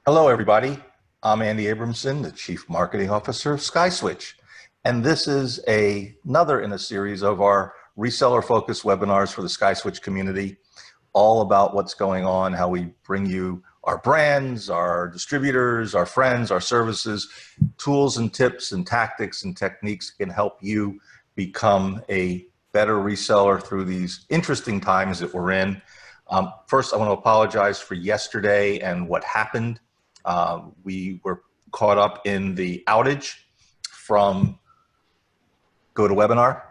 Hello, everybody. I'm Andy Abramson, the Chief Marketing Officer of SkySwitch. And this is another in a series of our reseller-focused webinars for the SkySwitch community, all about what's going on, how we bring you our brands, our distributors, our friends, our services, tools and tips and tactics and techniques can help you become a better reseller through these interesting times that we're in. First, I want to apologize for yesterday and what happened. We were caught up in the outage from GoToWebinar.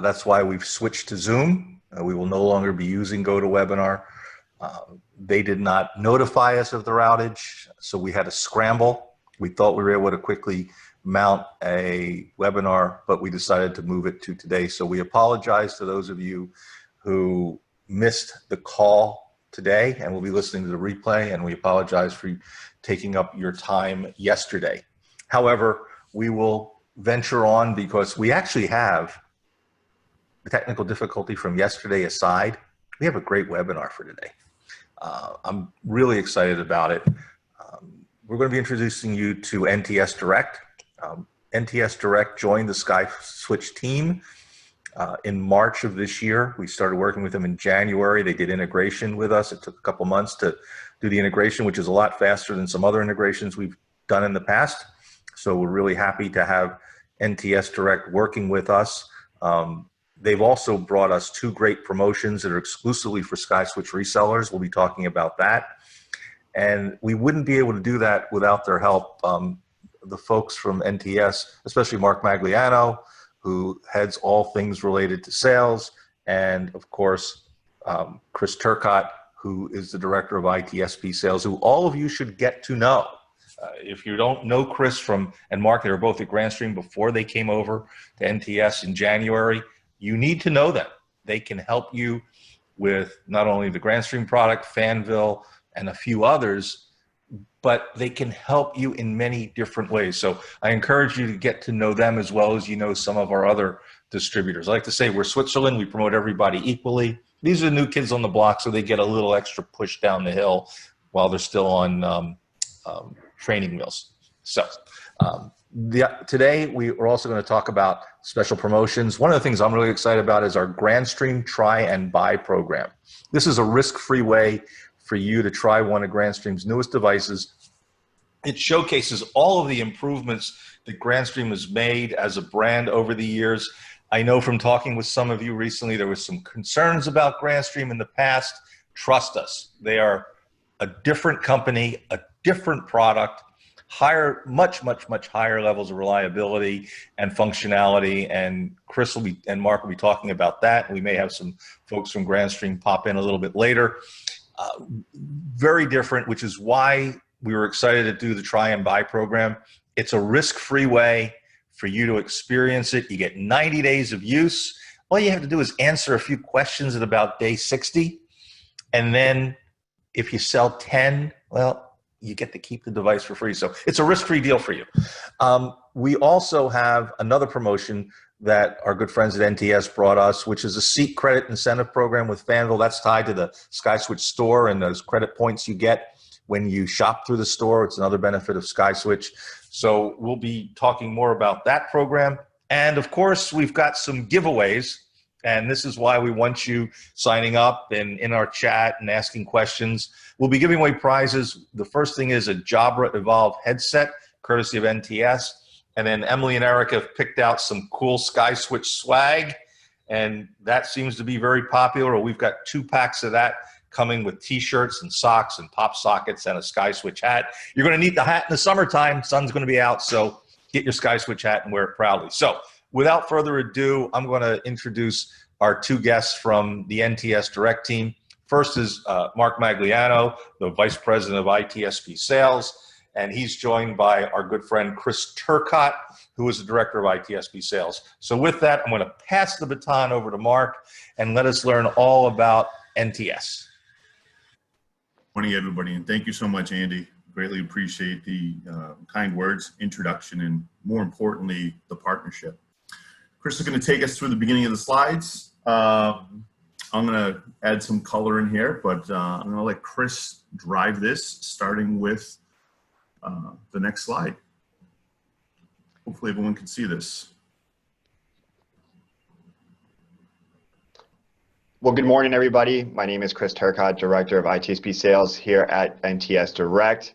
That's why we've switched to Zoom. We will no longer be using GoToWebinar. They did not notify us of their outage, so we had to scramble. We thought we were able to quickly mount a webinar, but we decided to move it to today. So we apologize to those of you who missed the call today and will be listening to the replay, and we apologize for taking up your time yesterday. However, we will venture on because we actually have the technical difficulty from yesterday aside. We have a great webinar for today. I'm really excited about it. We're going to be introducing you to NTS Direct. NTS Direct joined the SkySwitch team in March of this year. We started working with them in January. They did integration with us. It took a couple months to do the integration, which is a lot faster than some other integrations we've done in the past. So we're really happy to have NTS Direct working with us. They've also brought us two great promotions that are exclusively for SkySwitch resellers. We'll be talking about that. And we wouldn't be able to do that without their help. The folks from NTS, especially Mark Magliano, who heads all things related to sales, and of course, Chris Turcott, who is the director of ITSP sales, who all of you should get to know. If you don't know Chris and Mark, they were both at Grandstream before they came over to NTS in January. You need to know them. They can help you with not only the Grandstream product, Fanvil, and a few others, but they can help you in many different ways. So I encourage you to get to know them as well as you know some of our other distributors. I like to say we're Switzerland. We promote everybody equally. These are the new kids on the block, so they get a little extra push down the hill while they're still on training wheels. So today we are also going to talk about special promotions. One of the things I'm really excited about is our Grandstream Try and Buy program. This is a risk-free way for you to try one of Grandstream's newest devices. It showcases all of the improvements that Grandstream has made as a brand over the years. I know from talking with some of you recently, there was some concerns about Grandstream in the past. Trust us, they are a different company, a different product, much higher levels of reliability and functionality. And Chris and Mark will be talking about that. We may have some folks from Grandstream pop in a little bit later. Very different, which is why we were excited to do the Try and Buy program. It's a risk-free way for you to experience it. You get 90 days of use. All you have to do is answer a few questions at about day 60. And then if you sell 10, well, you get to keep the device for free. So it's a risk-free deal for you. We also have another promotion that our good friends at NTS brought us, which is a seat credit incentive program with Fanvil. That's tied to the SkySwitch store and those credit points you get when you shop through the store. It's another benefit of SkySwitch. So we'll be talking more about that program. And of course, we've got some giveaways. And this is why we want you signing up and in our chat and asking questions. We'll be giving away prizes. The first thing is a Jabra Evolve headset, courtesy of NTS. And then Emily and Eric have picked out some cool SkySwitch swag, and that seems to be very popular. We've got 2 packs of that coming with T-shirts and socks and pop sockets and a SkySwitch hat. You're going to need the hat in the summertime. Sun's going to be out, so get your SkySwitch hat and wear it proudly. So without further ado, I'm going to introduce our 2 guests from the NTS Direct team. First is Mark Magliano, the Vice President of ITSP Sales. And he's joined by our good friend Chris Turcott, who is the Director of ITSP Sales. So with that, I'm going to pass the baton over to Mark and let us learn all about NTS. Morning, everybody, and thank you so much, Andy. Greatly appreciate the kind words, introduction, and more importantly, the partnership. Chris is going to take us through the beginning of the slides. I'm going to add some color in here, but I'm going to let Chris drive this, starting with The next slide. Hopefully everyone can see this. Well, good morning, everybody. My name is Chris Turcott, Director of ITSP Sales here at NTS Direct.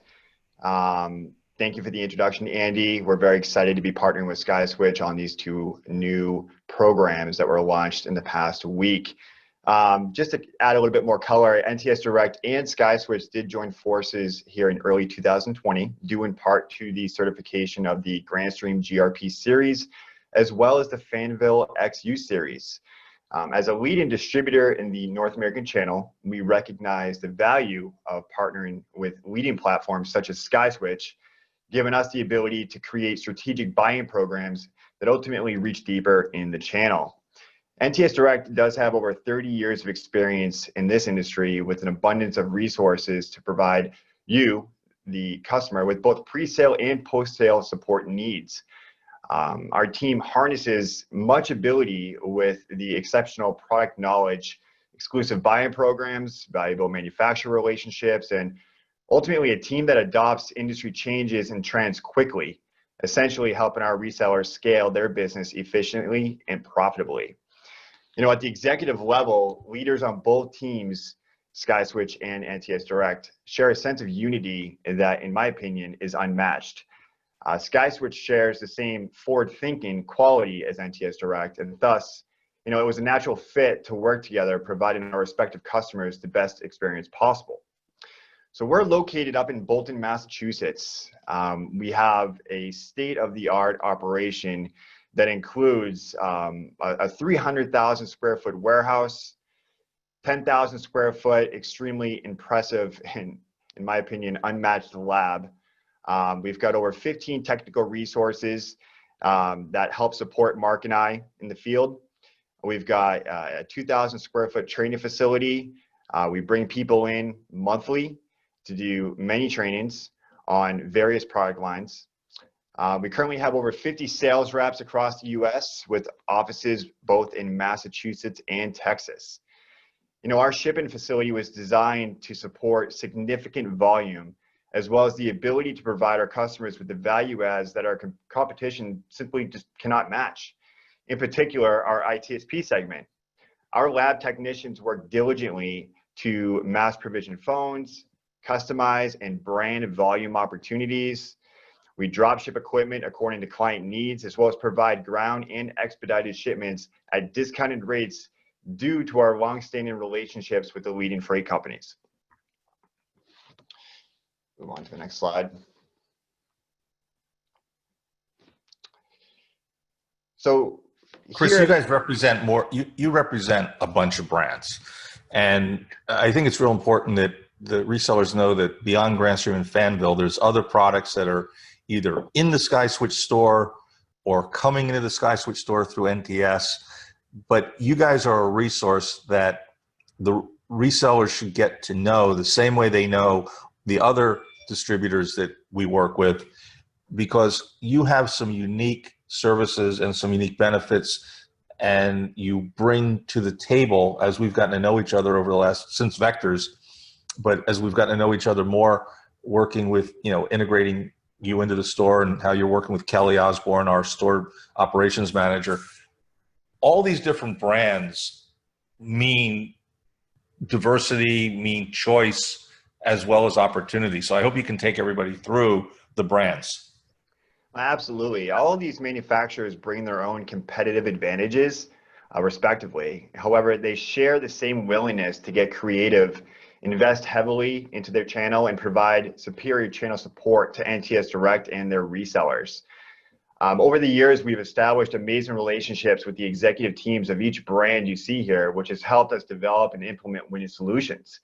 Thank you for the introduction, Andy. We're very excited to be partnering with SkySwitch on these two new programs that were launched in the past week. Just to add a little bit more color, NTS Direct and SkySwitch did join forces here in early 2020, due in part to the certification of the Grandstream GRP series, as well as the Fanvil XU series. As a leading distributor in the North American channel, we recognize the value of partnering with leading platforms such as SkySwitch, giving us the ability to create strategic buy-in programs that ultimately reach deeper in the channel. NTS Direct does have over 30 years of experience in this industry with an abundance of resources to provide you, the customer, with both pre-sale and post-sale support needs. Our team harnesses much ability with the exceptional product knowledge, exclusive buy-in programs, valuable manufacturer relationships, and ultimately a team that adopts industry changes and trends quickly, essentially helping our resellers scale their business efficiently and profitably. You know, at the executive level, leaders on both teams, SkySwitch and NTS Direct, share a sense of unity that, in my opinion, is unmatched. SkySwitch shares the same forward-thinking quality as NTS Direct, and thus, you know, it was a natural fit to work together, providing our respective customers the best experience possible. So we're located up in Bolton, Massachusetts. We have a state-of-the-art operation that includes a 300,000 square foot warehouse, 10,000 square foot, extremely impressive and, in my opinion, unmatched lab. We've got over 15 technical resources that help support Mark and I in the field. We've got a 2,000 square foot training facility. We bring people in monthly to do many trainings on various product lines. We currently have over 50 sales reps across the US with offices both in Massachusetts and Texas. You know, our shipping facility was designed to support significant volume, as well as the ability to provide our customers with the value adds that our competition simply just cannot match. In particular, our ITSP segment. Our lab technicians work diligently to mass provision phones, customize and brand volume opportunities. We drop ship equipment according to client needs, as well as provide ground and expedited shipments at discounted rates due to our long-standing relationships with the leading freight companies. Move on to the next slide. So Chris, you guys represent more, you represent a bunch of brands. And I think it's real important that the resellers know that beyond Grandstream and Fanvil, there's other products that are either in the SkySwitch store or coming into the SkySwitch store through NTS. But you guys are a resource that the resellers should get to know the same way they know the other distributors that we work with, because you have some unique services and some unique benefits, and you bring to the table, as we've gotten to know each other over the last, since Vectors, but as we've gotten to know each other more, working with, you know, integrating you into the store and how you're working with Kelly Osborne, our store operations manager. All these different brands mean diversity, mean choice, as well as opportunity. So I hope you can take everybody through the brands. Absolutely. All of these manufacturers bring their own competitive advantages, respectively. However, they share the same willingness to get creative, invest heavily into their channel, and provide superior channel support to NTS Direct and their resellers. Over the years, we've established amazing relationships with the executive teams of each brand you see here, which has helped us develop and implement winning solutions.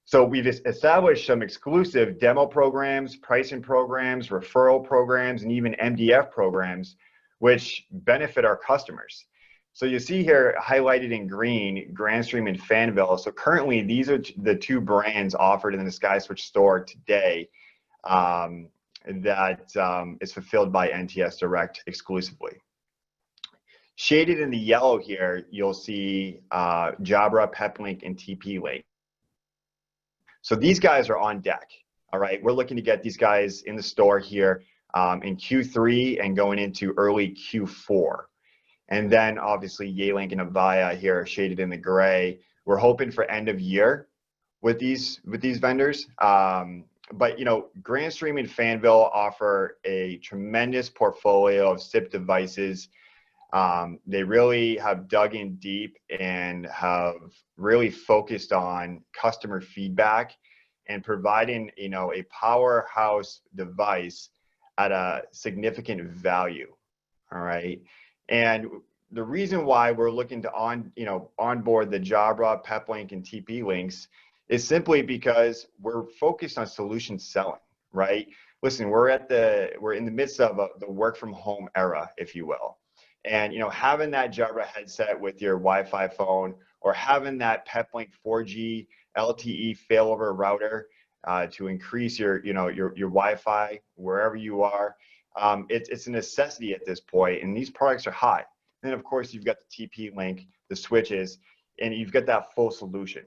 So we've established some exclusive demo programs, pricing programs, referral programs, and even MDF programs, which benefit our customers. So you see here highlighted in green, Grandstream and Fanvil. So currently, these are the two brands offered in the SkySwitch store today that is fulfilled by NTS Direct exclusively. Shaded in the yellow here, you'll see Jabra, PepLink, and TP-Link. So these guys are on deck. All right, we're looking to get these guys in the store here in Q3 and going into early Q4. And then obviously Yealink and Avaya here shaded in the gray. We're hoping for end of year with these vendors. But you know, Grandstream and Fanvil offer a tremendous portfolio of SIP devices. They really have dug in deep and have really focused on customer feedback and providing, you know, a powerhouse device at a significant value. All right. And the reason why we're looking to onboard the Jabra, PepLink, and TP links is simply because we're focused on solution selling, right? Listen, we're in the midst of the work from home era, if you will. And, you know, having that Jabra headset with your Wi-Fi phone, or having that PepLink 4G LTE failover router to increase your Wi-Fi wherever you are, it's a necessity at this point, and these products are hot. And then of course you've got the TP link, the switches, and you've got that full solution.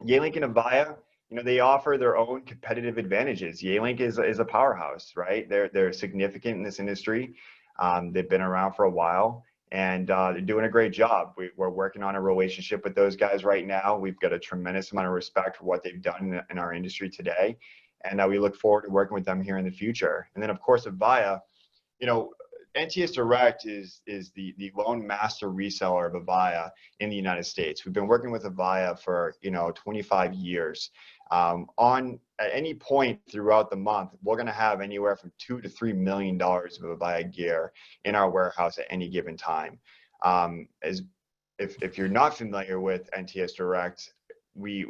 Yealink and Avaya, you know, they offer their own competitive advantages. Yealink is a powerhouse, right? They're significant in this industry. They've been around for a while, and they're doing a great job. We're working on a relationship with those guys right now. We've got a tremendous amount of respect for what they've done in our industry today, and we look forward to working with them here in the future. And then of course Avaya, you know, NTS Direct is the lone master reseller of Avaya in the United States. We've been working with Avaya for 25 years. At any point throughout the month, we're going to have anywhere from $2 to $3 million of Avaya gear in our warehouse at any given time. If you're not familiar with NTS Direct, we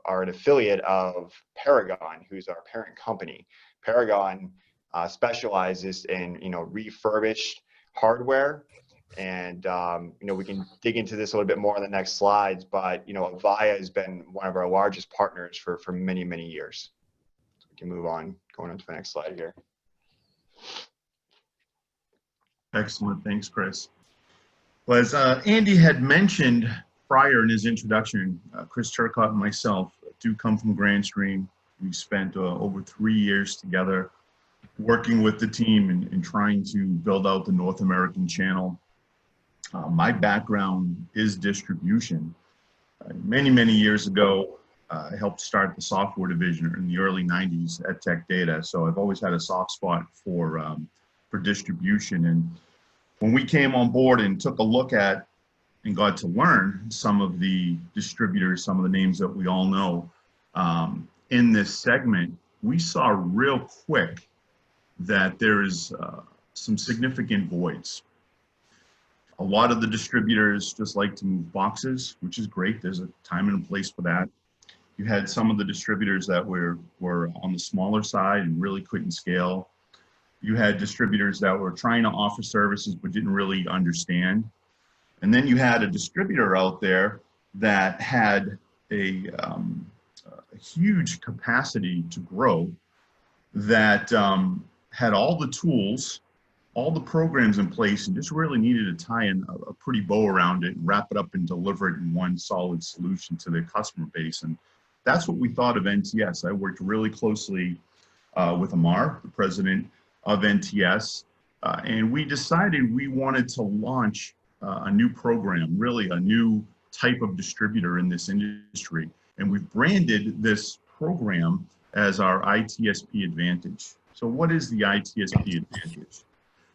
are an affiliate of Paragon, who's our parent company. Paragon specializes in refurbished hardware, and we can dig into this a little bit more in the next slides, but Avaya has been one of our largest partners for many years. So we can move on, going on to the next slide here. Excellent, thanks Chris. Well, as Andy had mentioned prior in his introduction, Chris Turcotte and myself do come from Grandstream. We spent over 3 years together working with the team and trying to build out the North American channel. My background is distribution. Many years ago, I helped start the software division in the early 90s at Tech Data. So I've always had a soft spot for distribution. And when we came on board and took a look at and got to learn some of the distributors, some of the names that we all know in this segment, we saw real quick that there is some significant voids. A lot of the distributors just like to move boxes, which is great. There's a time and a place for that. You had some of the distributors that were on the smaller side and really couldn't scale. You had distributors that were trying to offer services but didn't really understand. And then you had a distributor out there that had a huge capacity to grow, that had all the tools, all the programs in place, and just really needed to tie in a pretty bow around it and wrap it up and deliver it in one solid solution to their customer base. And that's what we thought of NTS. I worked really closely with Amar, the president of NTS, and we decided we wanted to launch a new program, really a new type of distributor in this industry. And we've branded this program as our ITSP Advantage. So what is the ITSP Advantage?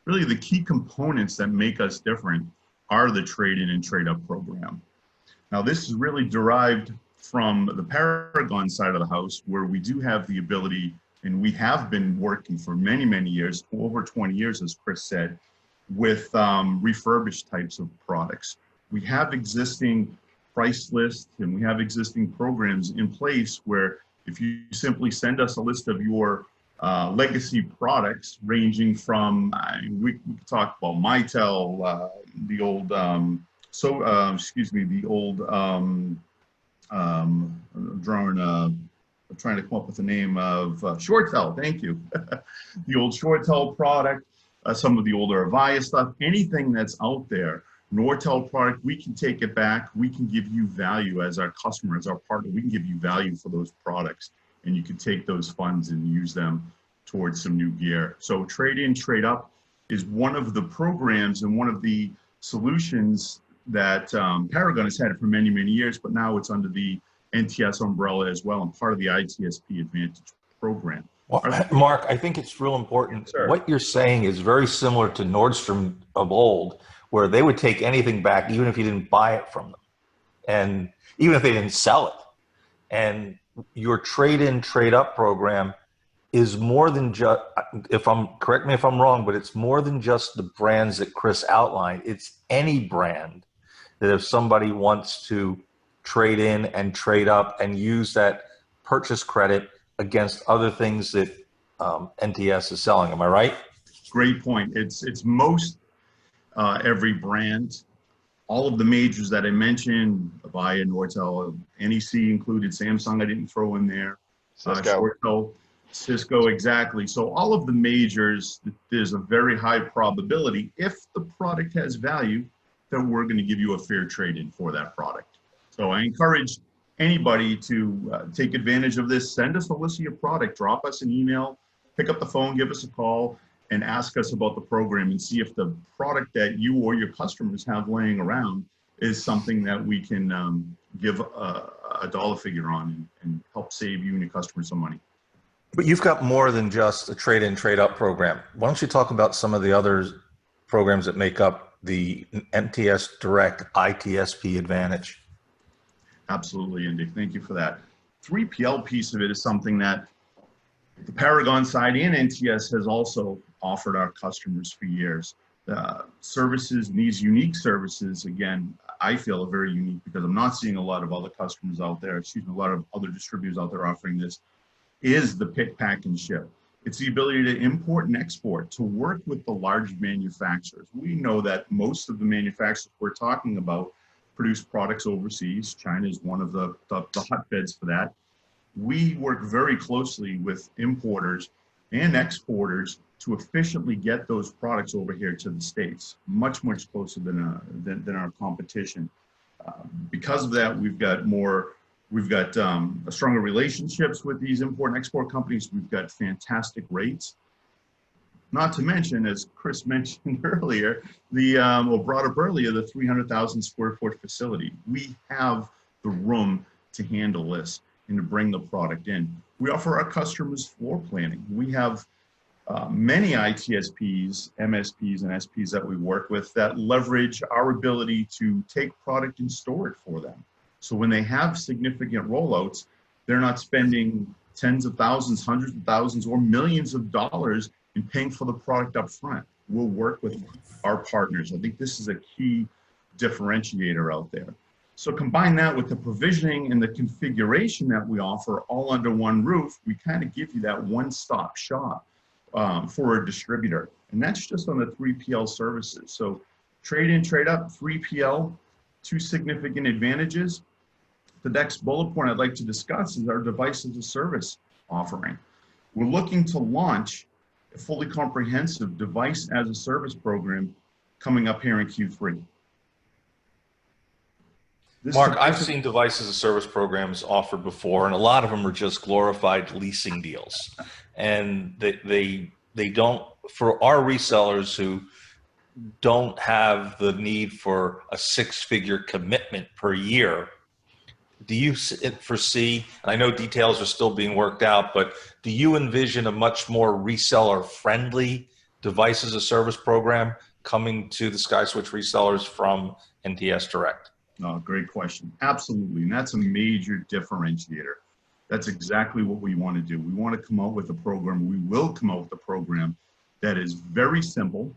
Really, the key components that make us different are the trade-in and trade-up program. Now, this is really derived from the Paragon side of the house, where we do have the ability, and we have been working for many years, over 20 years, as Chris said, with refurbished types of products. We have existing price lists and we have existing programs in place where if you simply send us a list of your legacy products ranging from, we could talk about Mitel, the old, I'm trying to come up with the name of ShoreTel, thank you. The old ShoreTel product, some of the older Avaya stuff, anything that's out there, Nortel product, we can take it back. We can give you value as our customer, as our partner. We can give you value for those products. and you could take those funds and use them towards some new gear. So trade in, trade up is one of the programs and one of the solutions that Paragon has had for many, many years, but now it's under the NTS umbrella as well and part of the ITSP Advantage program. Well, Mark, I think it's real important. Sure. What you're saying is very similar to Nordstrom of old, where they would take anything back, even if you didn't buy it from them, and even if they didn't sell it. And your trade-in, trade-up program is more than just, correct me if I'm wrong, but it's more than just the brands that Chris outlined. It's any brand that if somebody wants to trade in and trade up and use that purchase credit against other things that NTS is selling. Am I right? Great point. It's most every brand. All of the majors that I mentioned, Avaya, Nortel, NEC included, Samsung I didn't throw in there, Cisco, exactly. So all of the majors, there's a very high probability, if the product has value, that we're going to give you a fair trade-in for that product. So I encourage anybody to take advantage of this. Send us a list of your product, drop us an email, pick up the phone, give us a call, and ask us about the program and see if the product that you or your customers have laying around is something that we can give a dollar figure on and help save you and your customers some money. But you've got more than just a trade-in, trade-up program. Why don't you talk about some of the other programs that make up the NTS Direct ITSP Advantage? Absolutely, Andy. Thank you for that. 3PL piece of it is something that the Paragon side and NTS has also offered our customers for years. Services, these unique services, again, I feel are very unique because I'm not seeing a lot of other customers out there, a lot of other distributors out there offering this, is the pick, pack, and ship. It's the ability to import and export, to work with the large manufacturers. We know that most of the manufacturers we're talking about produce products overseas. China is one of the hotbeds for that. We work very closely with importers and exporters to efficiently get those products over here to the States, much, much closer than our competition. Because of that, we've got stronger relationships with these import and export companies. We've got fantastic rates. Not to mention, as Chris mentioned earlier, brought up earlier, the 300,000 square foot facility. We have the room to handle this and to bring the product in. We offer our customers floor planning. We have many ITSPs, MSPs, and SPs that we work with that leverage our ability to take product and store it for them. So when they have significant rollouts, they're not spending tens of thousands, hundreds of thousands, or millions of dollars in paying for the product up front. We'll work with our partners. I think this is a key differentiator out there. So combine that with the provisioning and the configuration that we offer all under one roof, we kind of give you that one-stop shop for a distributor. And that's just on the 3PL services. So trade in, trade up, 3PL, two significant advantages. The next bullet point I'd like to discuss is our device as a service offering. We're looking to launch a fully comprehensive device as a service program coming up here in Q3. Mark, I've seen device as a service programs offered before, and a lot of them are just glorified leasing deals. And they don't, for our resellers who don't have the need for a six-figure commitment per year, do you foresee, and I know details are still being worked out, but do you envision a much more reseller-friendly device as a service program coming to the SkySwitch resellers from NTS Direct? Oh, great question. Absolutely. And that's a major differentiator. That's exactly what we want to do. We want to come out with a program. We will come out with a program that is very simple,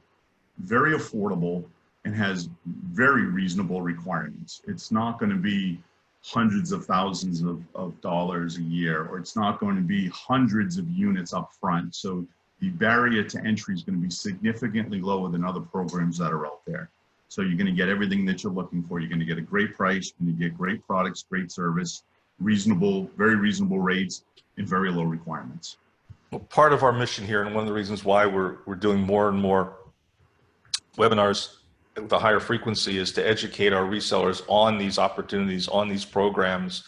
very affordable, and has very reasonable requirements. It's not going to be hundreds of thousands of dollars a year, or it's not going to be hundreds of units up front. So the barrier to entry is going to be significantly lower than other programs that are out there. So you're going to get everything that you're looking for. You're going to get a great price, you're going to get great products, great service, reasonable, very reasonable rates, and very low requirements. Well, part of our mission here, and one of the reasons why we're doing more and more webinars with a higher frequency, is to educate our resellers on these opportunities, on these programs,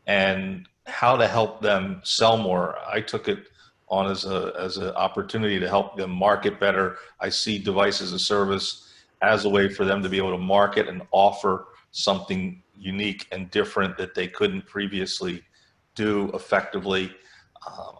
and how to help them sell more. I took it on as an opportunity to help them market better. I see device as a service as a way for them to be able to market and offer something unique and different that they couldn't previously do effectively.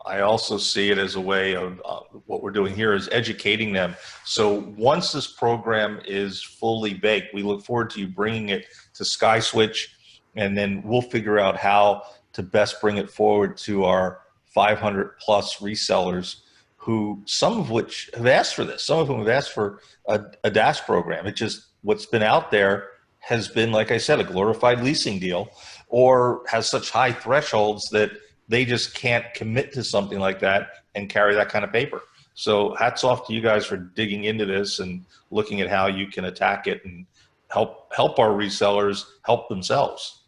I also see it as a way of what we're doing here is educating them. So once this program is fully baked, we look forward to you bringing it to SkySwitch, and then we'll figure out how to best bring it forward to our 500 plus resellers, who some of which have asked for this. Some of them have asked for a DAS program. It just, what's been out there has been, like I said, a glorified leasing deal, or has such high thresholds that they just can't commit to something like that and carry that kind of paper. So hats off to you guys for digging into this and looking at how you can attack it and help our resellers help themselves.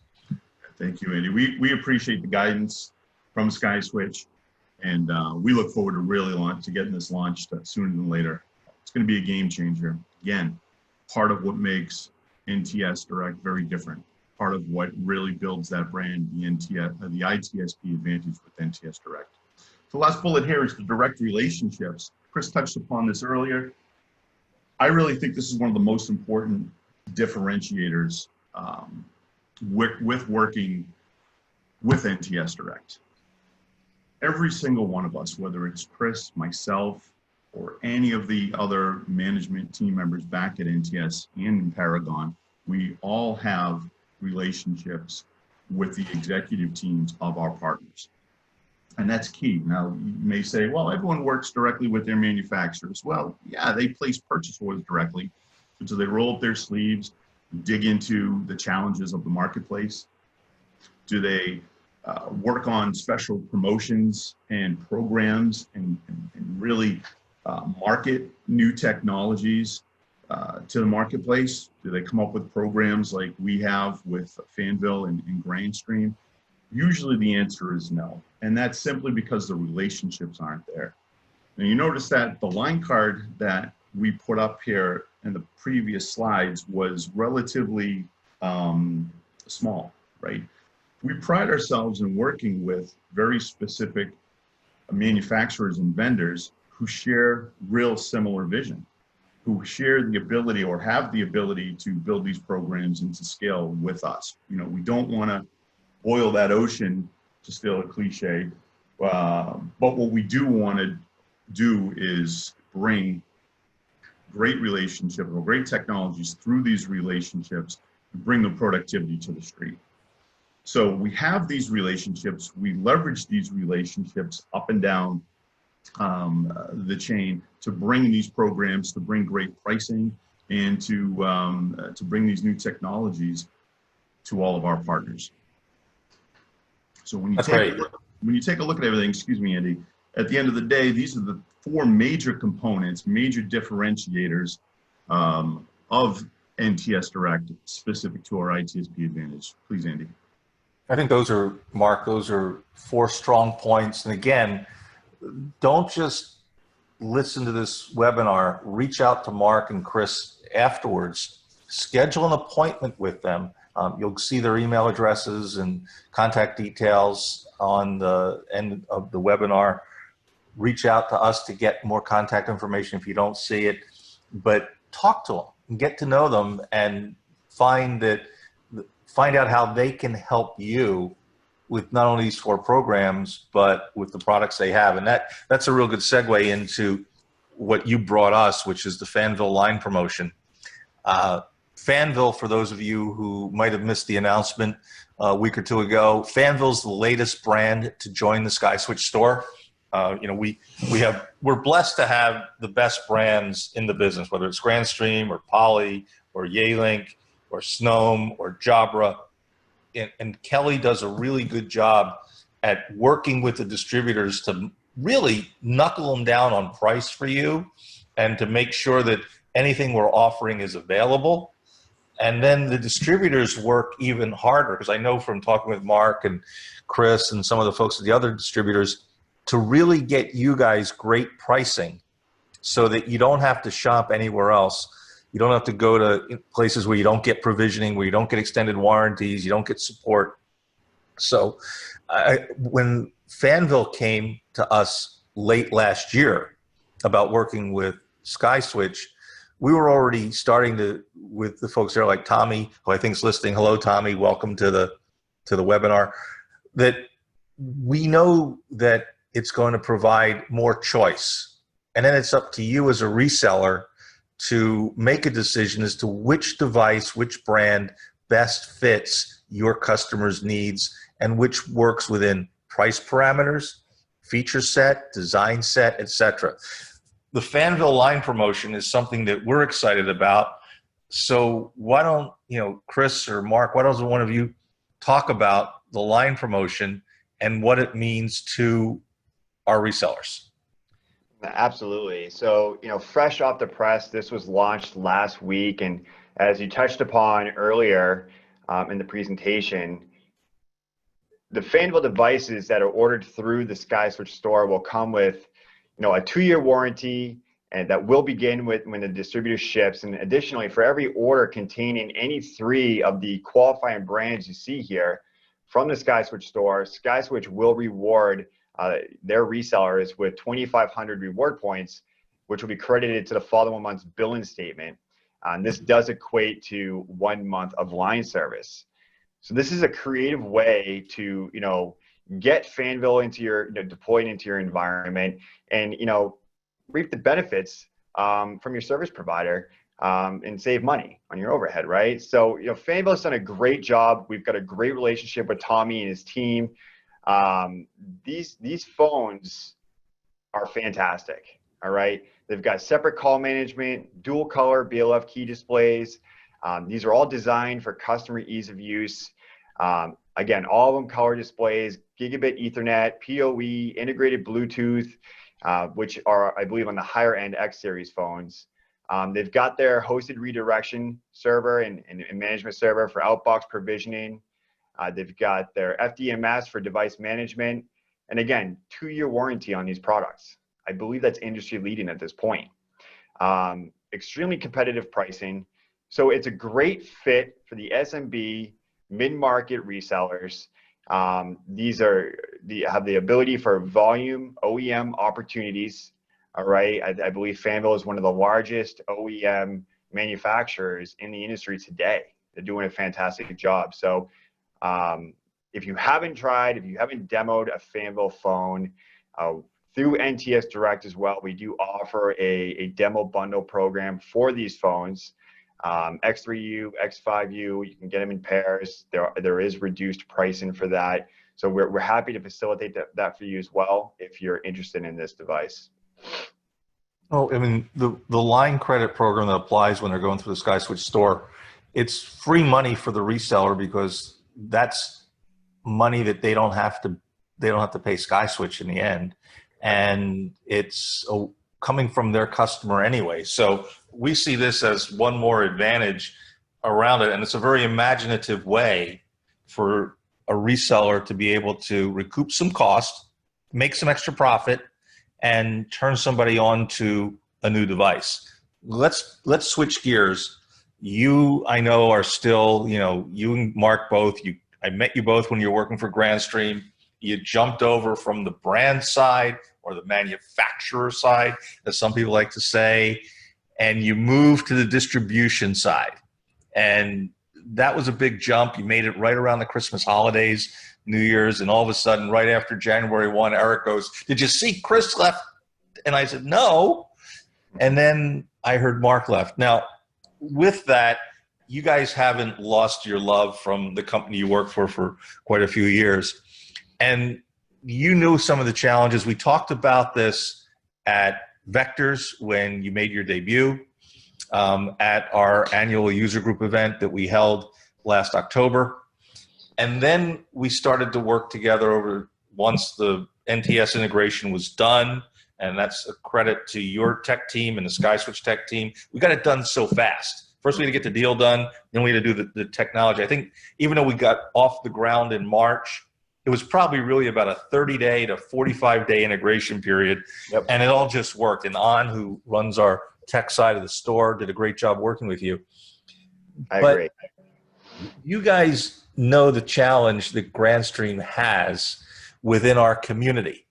Thank you, Andy. We appreciate the guidance from SkySwitch, and we look forward to getting this launched sooner than later. It's going to be a game changer. Again, part of what makes NTS Direct very different. Part of what really builds that brand, the ITSP advantage with NTS Direct. The last bullet here is the direct relationships. Chris touched upon this earlier. I really think this is one of the most important differentiators with working with NTS Direct. Every single one of us, whether it's Chris, myself, or any of the other management team members back at NTS and in Paragon, we all have relationships with the executive teams of our partners. And that's key. Now, you may say, well, everyone works directly with their manufacturers. Well, yeah, they place purchase orders directly. So they roll up their sleeves, dig into the challenges of the marketplace? Do they work on special promotions and programs and really market new technologies to the marketplace? Do they come up with programs like we have with Fanvil and Grandstream? Usually the answer is no. And that's simply because the relationships aren't there. Now you notice that the line card that we put up here in the previous slides was relatively small, right? We pride ourselves in working with very specific manufacturers and vendors who share real similar vision, who share the ability or have the ability to build these programs into scale with us. You know, we don't want to boil that ocean, to steal a cliche, but what we do want to do is bring great relationships or great technologies through these relationships and bring the productivity to the street. So we have these relationships, we leverage these relationships up and down the chain to bring these programs, to bring great pricing, and to bring these new technologies to all of our partners. So when you take a look at everything, excuse me, Andy, at the end of the day, these are the four major components, major differentiators of NTS Direct specific to our ITSP advantage. Please, Andy. I think those are, Mark, those are four strong points. And again, don't just listen to this webinar, reach out to Mark and Chris afterwards, schedule an appointment with them. You'll see their email addresses and contact details on the end of the webinar. Reach out to us to get more contact information if you don't see it, but talk to them and get to know them and find out how they can help you with not only these four programs, but with the products they have. And that's a real good segue into what you brought us, which is the Fanvil line promotion. Fanvil, for those of you who might have missed the announcement a week or two ago, Fanvil's the latest brand to join the SkySwitch store. You know, we're blessed to have the best brands in the business, whether it's Grandstream or Poly or Yealink or Snome or Jabra. And Kelly does a really good job at working with the distributors to really knuckle them down on price for you and to make sure that anything we're offering is available. And then the distributors work even harder, because I know from talking with Mark and Chris and some of the folks at the other distributors, to really get you guys great pricing so that you don't have to shop anywhere else. You don't have to go to places where you don't get provisioning, where you don't get extended warranties, you don't get support. So when Fanvil came to us late last year about working with SkySwitch, we were already starting to, with the folks there like Tommy, who I think is listening. Hello, Tommy. Welcome to the webinar. That we know that it's going to provide more choice. And then it's up to you as a reseller to make a decision as to which device, which brand best fits your customer's needs and which works within price parameters, feature set, design set, etc. The Fanvil line promotion is something that we're excited about. So why don't, Chris or Mark, why doesn't one of you talk about the line promotion and what it means to our resellers? Absolutely. So, fresh off the press, this was launched last week. And as you touched upon earlier in the presentation, the Fanvil devices that are ordered through the SkySwitch store will come with, a 2-year warranty, and that will begin with when the distributor ships. And additionally, for every order containing any 3 of the qualifying brands you see here from the SkySwitch store, SkySwitch will reward their resellers with 2,500 reward points, which will be credited to the following month's billing statement. And this does equate to 1 month of line service. So this is a creative way to, get Fanvil into your, deployed into your environment and, reap the benefits from your service provider and save money on your overhead, right? So, Fanvil has done a great job. We've got a great relationship with Tommy and his team. These phones are fantastic. All right. They've got separate call management, dual color BLF key displays. These are all designed for customer ease of use. Again, all of them color displays, gigabit Ethernet, PoE, integrated Bluetooth, which are, I believe, on the higher end X series phones. They've got their hosted redirection server and management server for outbox provisioning. They've got their FDMS for device management. And again, 2-year warranty on these products. I believe that's industry leading at this point. Extremely competitive pricing. So it's a great fit for the SMB mid-market resellers. These have the ability for volume OEM opportunities. All right. I believe Fanvil is one of the largest OEM manufacturers in the industry today. They're doing a fantastic job. So if you haven't demoed a Fanvil phone through NTS Direct as well, we do offer a demo bundle program for these phones. X3U, X5U, you can get them in pairs. There is reduced pricing for that. So we're happy to facilitate that for you as well if you're interested in this device. Oh, I mean, the line credit program that applies when they're going through the SkySwitch store, it's free money for the reseller because that's money that they don't have to pay SkySwitch in the end, and it's coming from their customer anyway. So we see this as one more advantage around it, and it's a very imaginative way for a reseller to be able to recoup some cost, make some extra profit, and turn somebody on to a new device. Let's switch gears. You, I know, are still, you and Mark both, I met you both when you were working for Grandstream. You jumped over from the brand side or the manufacturer side, as some people like to say, and you moved to the distribution side. And that was a big jump. You made it right around the Christmas holidays, New Year's, and all of a sudden, right after January 1, Eric goes, "Did you see Chris left?" And I said, "No." And then I heard Mark left. Now, with that, you guys haven't lost your love from the company you worked for quite a few years. And you knew some of the challenges. We talked about this at Vectors when you made your debut, at our annual user group event that we held last October. And then we started to work together once the NTS integration was done, and that's a credit to your tech team and the SkySwitch tech team. We got it done so fast. First we had to get the deal done, then we had to do the technology. I think even though we got off the ground in March, it was probably really about a 30-day to 45-day integration period. Yep. And it all just worked. And An, who runs our tech side of the store, did a great job working with you. I agree. You guys know the challenge that Grandstream has within our community.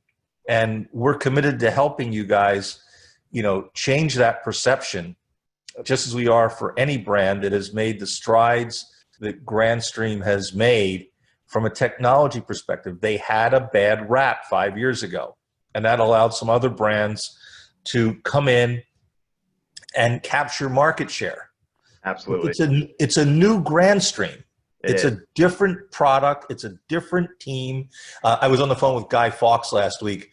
And we're committed to helping you guys, change that perception, just as we are for any brand that has made the strides that Grandstream has made from a technology perspective. They had a bad rap 5 years ago, and that allowed some other brands to come in and capture market share. Absolutely. It's a new Grandstream. It's is. a different product. It's a different team. I was on the phone with Guy Fawkes last week,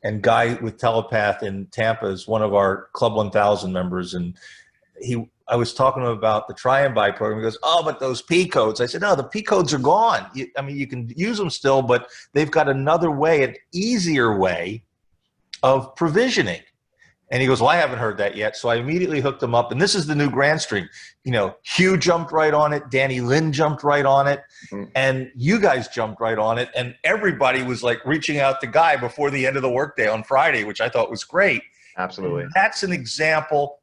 and Guy with Telepath in Tampa is one of our Club 1000 members. And I was talking to him about the try and buy program. He goes, "Oh, but those P codes." I said, "No, the P codes are gone. You can use them still, but they've got another way, an easier way of provisioning." And he goes, "Well, I haven't heard that yet." So I immediately hooked him up. And this is the new Grandstream. Hugh jumped right on it. Danny Lynn jumped right on it. And you guys jumped right on it. And everybody was like reaching out to Guy before the end of the workday on Friday, which I thought was great. Absolutely. And that's an example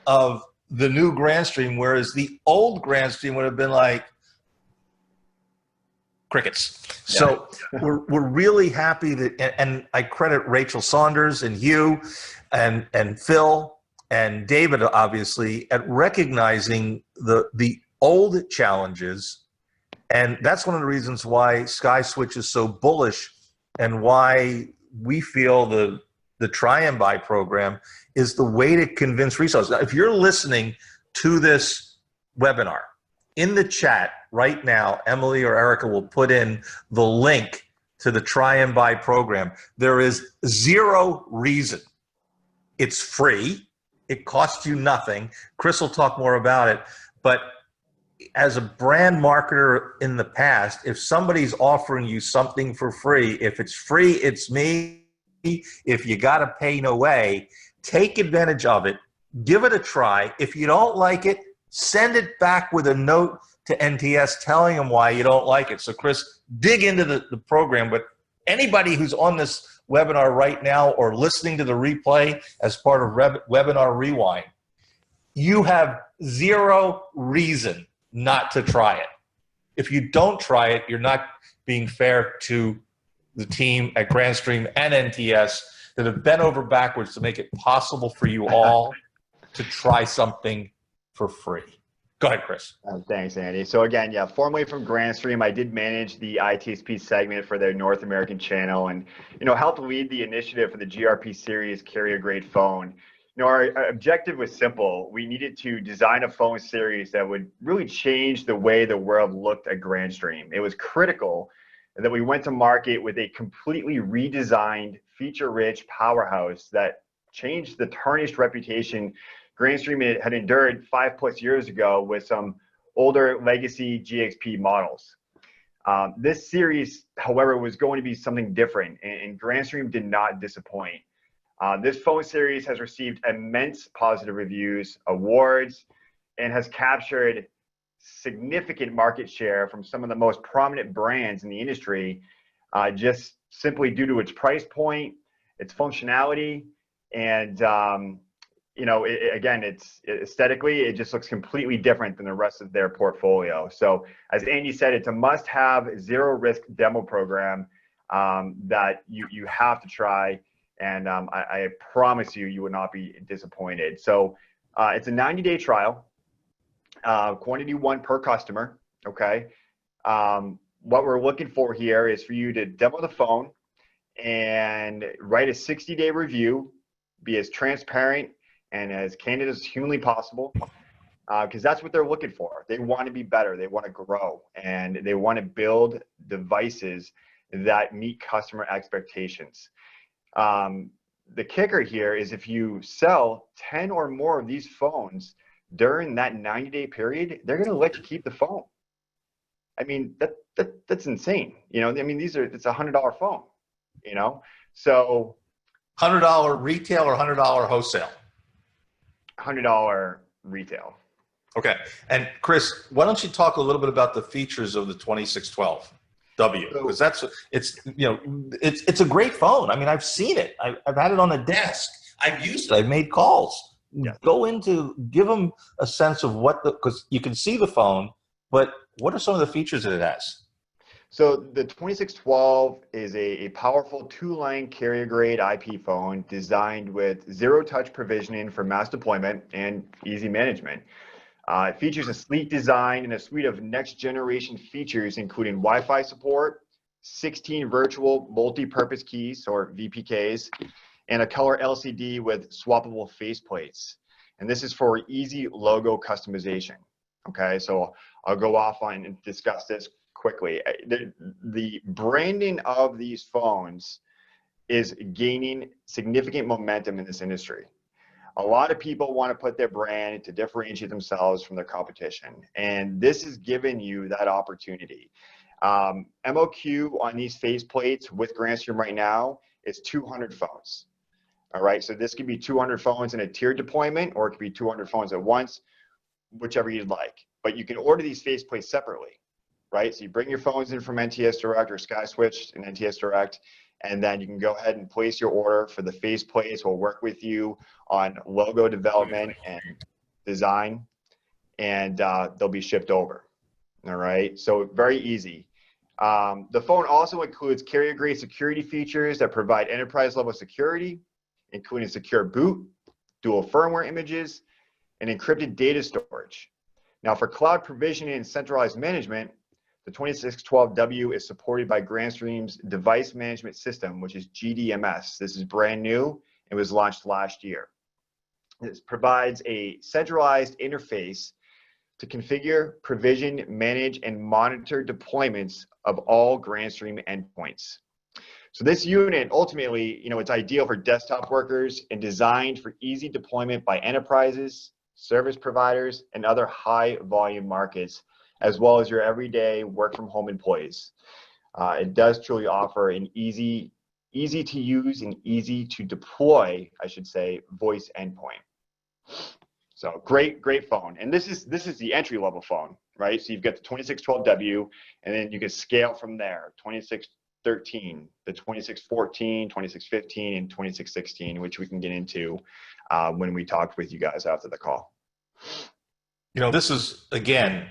of the new Grandstream, whereas the old Grandstream would have been like crickets. Yeah. So we're really happy that, and I credit Rachel Saunders and Hugh and Phil and David, obviously, at recognizing the old challenges. And that's one of the reasons why SkySwitch is so bullish, and why we feel the try and buy program is the way to convince resellers. Now, if you're listening to this webinar, in the chat right now, Emily or Erica will put in the link to the try and buy program. There is zero reason. It's free. It costs you nothing. Chris will talk more about it. But as a brand marketer in the past, if somebody's offering you something for free, if it's free, it's me. If you got to pay, no way. Take advantage of it. Give it a try. If you don't like it, send it back with a note to NTS telling them why you don't like it. So, Chris, dig into the program. But anybody who's on this webinar right now or listening to the replay as part of Webinar Rewind, you have zero reason not to try it. If you don't try it, you're not being fair to the team at Grandstream and NTS that have bent over backwards to make it possible for you all to try something for free. Go ahead, Chris. Thanks, Andy. So again, formerly from Grandstream, I did manage the ITSP segment for their North American channel, and helped lead the initiative for the GRP series carrier grade phone. Our objective was simple. We needed to design a phone series that would really change the way the world looked at Grandstream. It was critical that we went to market with a completely redesigned, feature-rich powerhouse that changed the tarnished reputation Grandstream had endured 5+ years ago with some older legacy GXP models. This series, however, was going to be something different, and Grandstream did not disappoint. This phone series has received immense positive reviews, awards, and has captured significant market share from some of the most prominent brands in the industry, just simply due to its price point, its functionality, and again, it's aesthetically, it just looks completely different than the rest of their portfolio. So as Andy said, it's a must-have, zero-risk demo program that you have to try, and I promise you will not be disappointed. So it's a 90-day trial, quantity 1 per customer, okay? What we're looking for here is for you to demo the phone and write a 60-day review, be as transparent and as candid as humanly possible, because that's what they're looking for. They want to be better, they want to grow, and they want to build devices that meet customer expectations. The kicker here is if you sell 10 or more of these phones during that 90-day period, they're going to let you keep the phone. I mean, that's insane. It's a $100 phone, so $100 retail or $100 wholesale? $100 retail. Okay. And Chris, why don't you talk a little bit about the features of the 2612W? Because it's a great phone. I mean, I've seen it. I've had it on a desk. I've used it. I've made calls. Yeah. Give them a sense of because you can see the phone, but what are some of the features that it has? So the 2612 is a powerful two-line carrier-grade IP phone designed with zero-touch provisioning for mass deployment and easy management. It features a sleek design and a suite of next-generation features, including Wi-Fi support, 16 virtual multi-purpose keys, or VPKs, and a color LCD with swappable faceplates. And this is for easy logo customization. Okay, so I'll go off on and discuss this quickly. The branding of these phones is gaining significant momentum in this industry. A lot of people want to put their brand to differentiate themselves from their competition, and this is giving you that opportunity. MOQ on these faceplates with Grandstream right now is 200 phones. All right, so this could be 200 phones in a tiered deployment, or it could be 200 phones at once, whichever you'd like. But you can order these faceplates separately, right? So you bring your phones in from NTS Direct or SkySwitch and NTS Direct, and then you can go ahead and place your order for the faceplates. We'll work with you on logo development and design, and they'll be shipped over. All right, so very easy. The phone also includes carrier-grade security features that provide enterprise-level security, including secure boot, dual firmware images, and encrypted data storage. Now, for cloud provisioning and centralized management, the 2612W is supported by Grandstream's device management system, which is GDMS. This is brand new. It was launched last year. This provides a centralized interface to configure, provision, manage, and monitor deployments of all Grandstream endpoints. So this unit, ultimately, it's ideal for desktop workers and designed for easy deployment by enterprises, service providers, and other high volume markets, as well as your everyday work from home employees. It does truly offer an easy to use and easy to deploy, I should say, voice endpoint. So great phone. And this is the entry level phone, right? So you've got the 2612W, and then you can scale from there, 2613, the 2614, 2615, and 2616, which we can get into when we talk with you guys after the call. This is, again,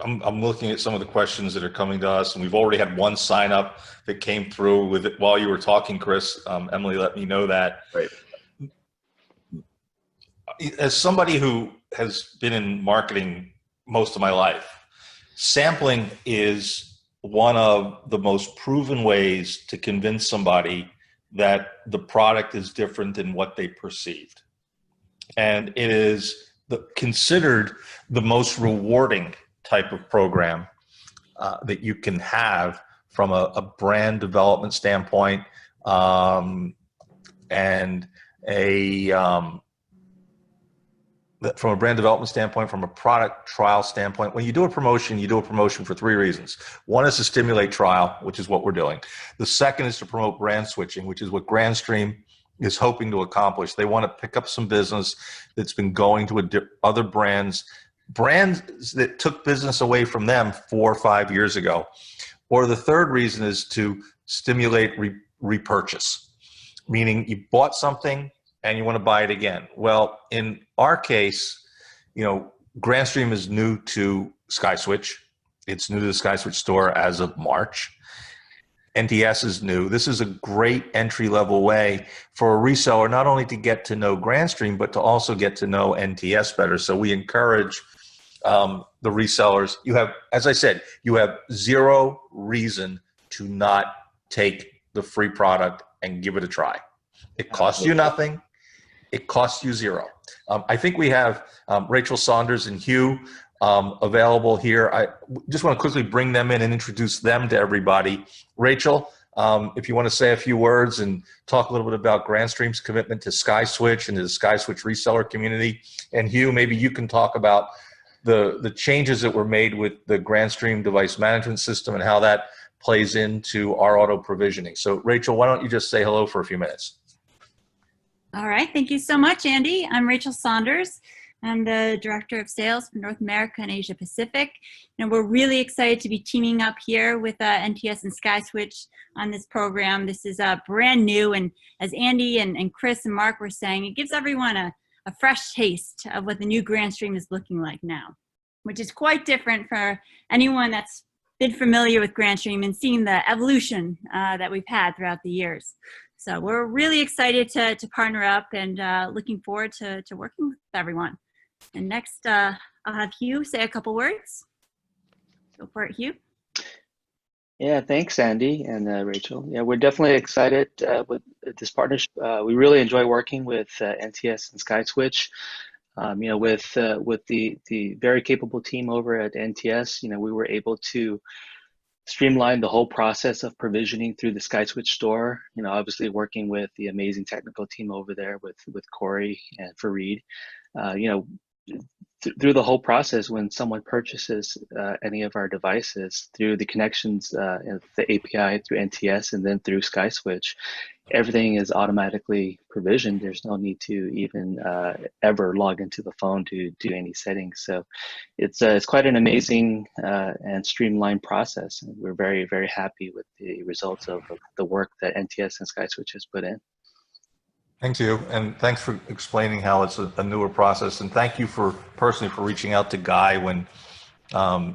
I'm looking at some of the questions that are coming to us, and we've already had one sign up that came through with it while you were talking, Chris. Emily let me know that. Right. As somebody who has been in marketing most of my life, sampling is one of the most proven ways to convince somebody that the product is different than what they perceived. And it is considered the most rewarding type of program that you can have from a brand development standpoint, from a brand development standpoint, from a product trial standpoint. When you do a promotion for three reasons. One is to stimulate trial, which is what we're doing. The second is to promote brand switching, which is what Grandstream is hoping to accomplish. They want to pick up some business that's been going to other brands that took business away from them 4 or 5 years ago. Or the third reason is to stimulate repurchase, meaning you bought something and you want to buy it again. Well, in our case, Grandstream is new to SkySwitch. It's new to the SkySwitch store as of March. NTS is new. This is a great entry-level way for a reseller not only to get to know Grandstream, but to also get to know NTS better. So we encourage the resellers. As I said, you have zero reason to not take the free product and give it a try. It costs you nothing. It costs you zero. I think we have Rachel Saunders and Hugh available here. I just want to quickly bring them in and introduce them to everybody. Rachel, if you want to say a few words and talk a little bit about Grandstream's commitment to SkySwitch and to the SkySwitch reseller community. And Hugh, maybe you can talk about the changes that were made with the Grandstream device management system and how that plays into our auto provisioning. So Rachel, why don't you just say hello for a few minutes? All right, thank you so much, Andy. I'm Rachel Saunders. I'm the Director of Sales for North America and Asia Pacific. And we're really excited to be teaming up here with NTS and SkySwitch on this program. This is brand new, and as Andy and Chris and Mark were saying, it gives everyone a fresh taste of what the new Grandstream is looking like now. which is quite different for anyone that's been familiar with Grandstream and seen the evolution that we've had throughout the years. So we're really excited to partner up and looking forward to working with everyone. And next, I'll have Hugh say a couple words. Go for it, Hugh. Yeah, thanks, Andy and Rachel. Yeah, we're definitely excited with this partnership. We really enjoy working with NTS and SkySwitch. With the very capable team over at NTS, we were able to streamline the whole process of provisioning through the SkySwitch store. Obviously working with the amazing technical team over there with Corey and Fareed. Through the whole process, when someone purchases any of our devices through the connections, the API through NTS and then through SkySwitch, everything is automatically provisioned. There's no need to even ever log into the phone to do any settings. So it's quite an amazing and streamlined process. And we're very, very happy with the results of the work that NTS and SkySwitch has put in. Thank you, and thanks for explaining how it's a newer process. And thank you personally for reaching out to Guy when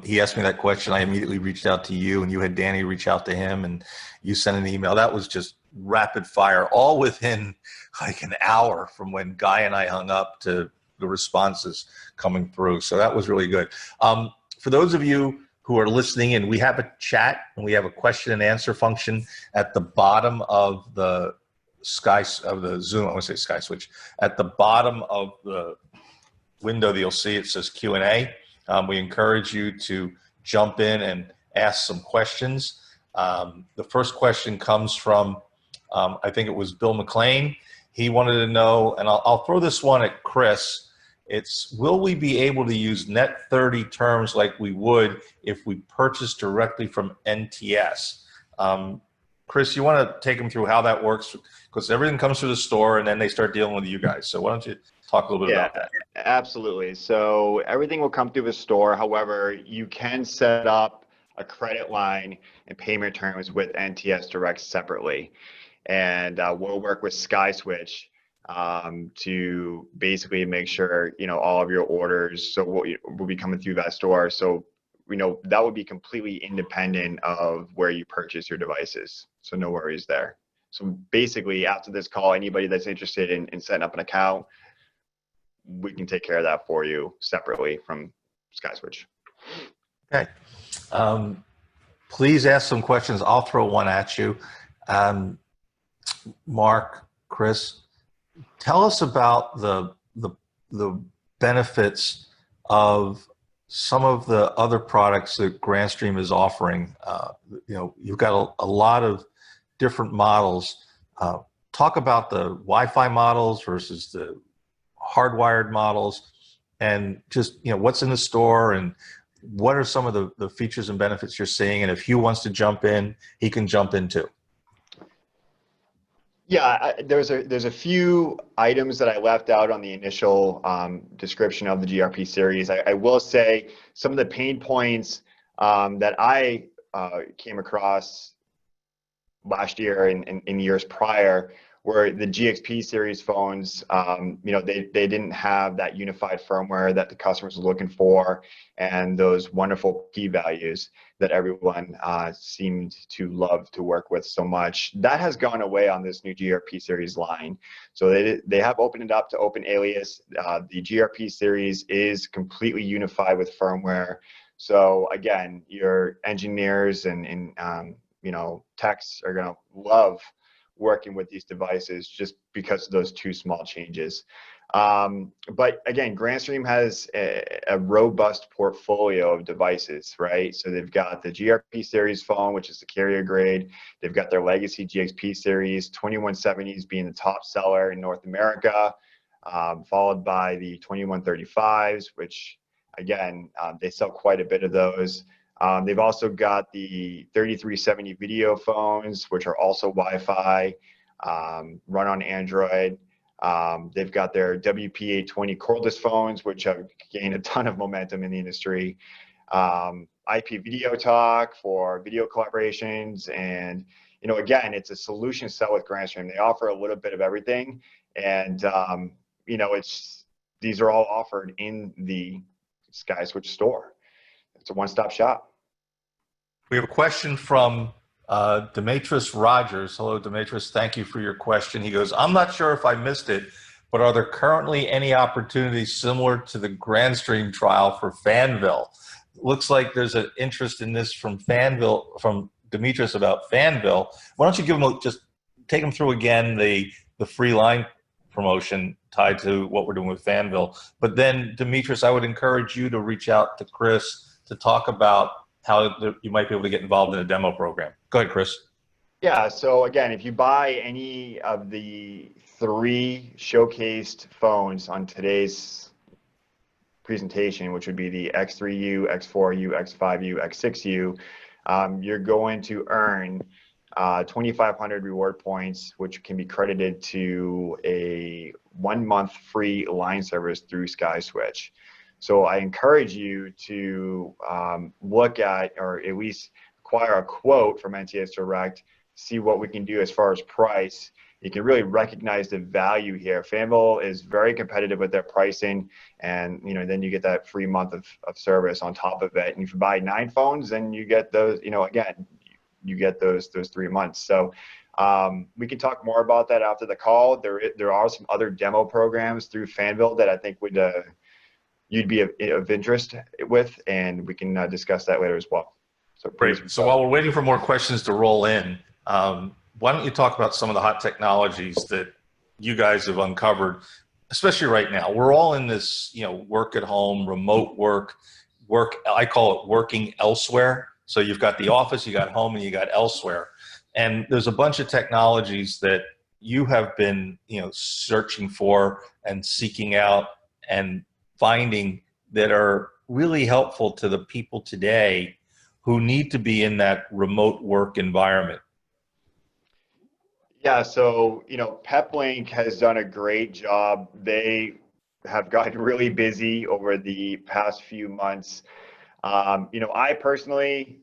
he asked me that question. I immediately reached out to you, and you had Danny reach out to him, and you sent an email. That was just rapid fire, all within like an hour from when Guy and I hung up to the responses coming through. So that was really good. For those of you who are listening in, we have a chat and we have a question and answer function at the bottom of the Zoom. I want to say SkySwitch. At the bottom of the window that you'll see, it says Q&A. We encourage you to jump in and ask some questions. The first question comes from, I think it was Bill McLean. He wanted to know, and I'll throw this one at Chris. It's, will we be able to use net 30 terms like we would if we purchase directly from NTS? Chris, you want to take them through how that works? Because everything comes through the store and then they start dealing with you guys. So why don't you talk a little bit about that? Absolutely. So everything will come through the store. However, you can set up a credit line and payment terms with NTS Direct separately. And we'll work with SkySwitch to basically make sure, all of your orders will be coming through that store. So that would be completely independent of where you purchase your devices. So no worries there. So basically after this call, anybody that's interested in setting up an account, we can take care of that for you separately from SkySwitch. Okay. Please ask some questions. I'll throw one at you. Mark, Chris, tell us about the benefits of some of the other products that Grandstream is offering. You've got a lot of different models. Talk about the Wi-Fi models versus the hardwired models, and just what's in the store and what are some of the features and benefits you're seeing. And if Hugh wants to jump in, he can jump in too. Yeah, there's a few items that I left out on the initial description of the GRP series. I will say some of the pain points that I came across last year and in years prior were the GXP series phones. They didn't have that unified firmware that the customers were looking for, and those wonderful key values that everyone seemed to love to work with so much. That has gone away on this new GRP series line. So they have opened it up to open alias. The GRP series is completely unified with firmware. So again, your engineers and techs are gonna love working with these devices just because of those two small changes. But again, Grandstream has a robust portfolio of devices, right? So they've got the GRP series phone, which is the carrier grade. They've got their legacy GXP series, 2170s being the top seller in North America, followed by the 2135s, which again, they sell quite a bit of those. They've also got the 3370 video phones, which are also Wi-Fi, run on Android. They've got their WP820 cordless phones, which have gained a ton of momentum in the industry. IP video talk for video collaborations. And, again, it's a solution set with Grandstream. They offer a little bit of everything. And, these are all offered in the SkySwitch store. It's a one-stop shop. We have a question from Demetrius Rogers. Hello, Demetrius. Thank you for your question. He goes, I'm not sure if I missed it, but are there currently any opportunities similar to the Grandstream trial for Fanvil? Looks like there's an interest in this from Fanvil, from Demetrius about Fanvil. Why don't you give him just take him through again the free line promotion tied to what we're doing with Fanvil. But then, Demetrius, I would encourage you to reach out to Chris to talk about how you might be able to get involved in a demo program. Go ahead, Chris. Yeah, so again, if you buy any of the 3 showcased phones on today's presentation, which would be the X3U, X4U, X5U, X6U, you're going to earn 2,500 reward points, which can be credited to a 1-month free line service through SkySwitch. So I encourage you to look at, or at least acquire a quote from NTS Direct, see what we can do as far as price. You can really recognize the value here. Fanvil is very competitive with their pricing, and then you get that free month of service on top of it. And if you buy 9 phones, then you get those, again, you get those 3 months. So we can talk more about that after the call. There are some other demo programs through Fanvil that I think would you'd be of interest with, and we can discuss that later as well. So great. So while we're waiting for more questions to roll in, why don't you talk about some of the hot technologies that you guys have uncovered, especially right now? We're all in this, work at home, remote work, I call it working elsewhere. So you've got the office, you got home, and you got elsewhere. And there's a bunch of technologies that you have been, searching for and seeking out and finding that are really helpful to the people today who need to be in that remote work environment. Yeah, so, PepLink has done a great job. They have gotten really busy over the past few months. I personally,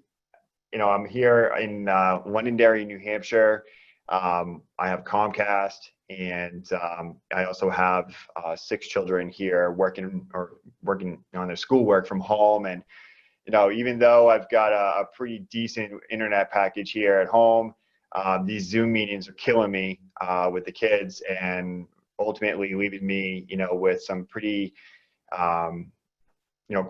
I'm here in Londonderry, New Hampshire. I have Comcast, and I also have 6 children here working on their schoolwork from home. And even though I've got a pretty decent internet package here at home, these Zoom meetings are killing me with the kids, and ultimately leaving me, with some pretty,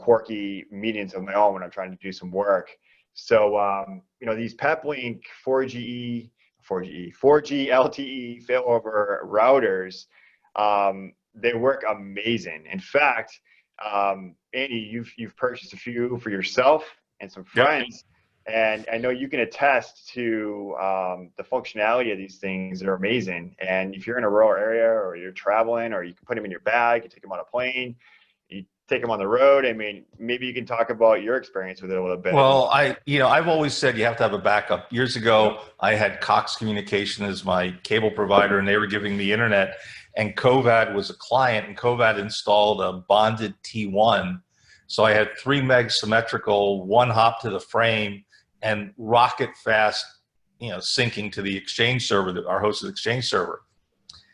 quirky meetings of my own when I'm trying to do some work. So, these PepLink 4G LTE failover routers, they work amazing. In fact, Andy, you've purchased a few for yourself and some friends. Yep. And I know you can attest to the functionality of these things. They're amazing. And if you're in a rural area, or you're traveling, or you can put them in your bag, you take them on a plane, you take them on the road. I mean, maybe you can talk about your experience with it a little bit. Well, I've always said you have to have a backup. Years ago, I had Cox Communication as my cable provider, and they were giving me internet. And Covad was a client, and Covad installed a bonded T1. So I had 3 meg symmetrical, 1 hop to the frame, and rocket fast, syncing to the Exchange server, our hosted Exchange server.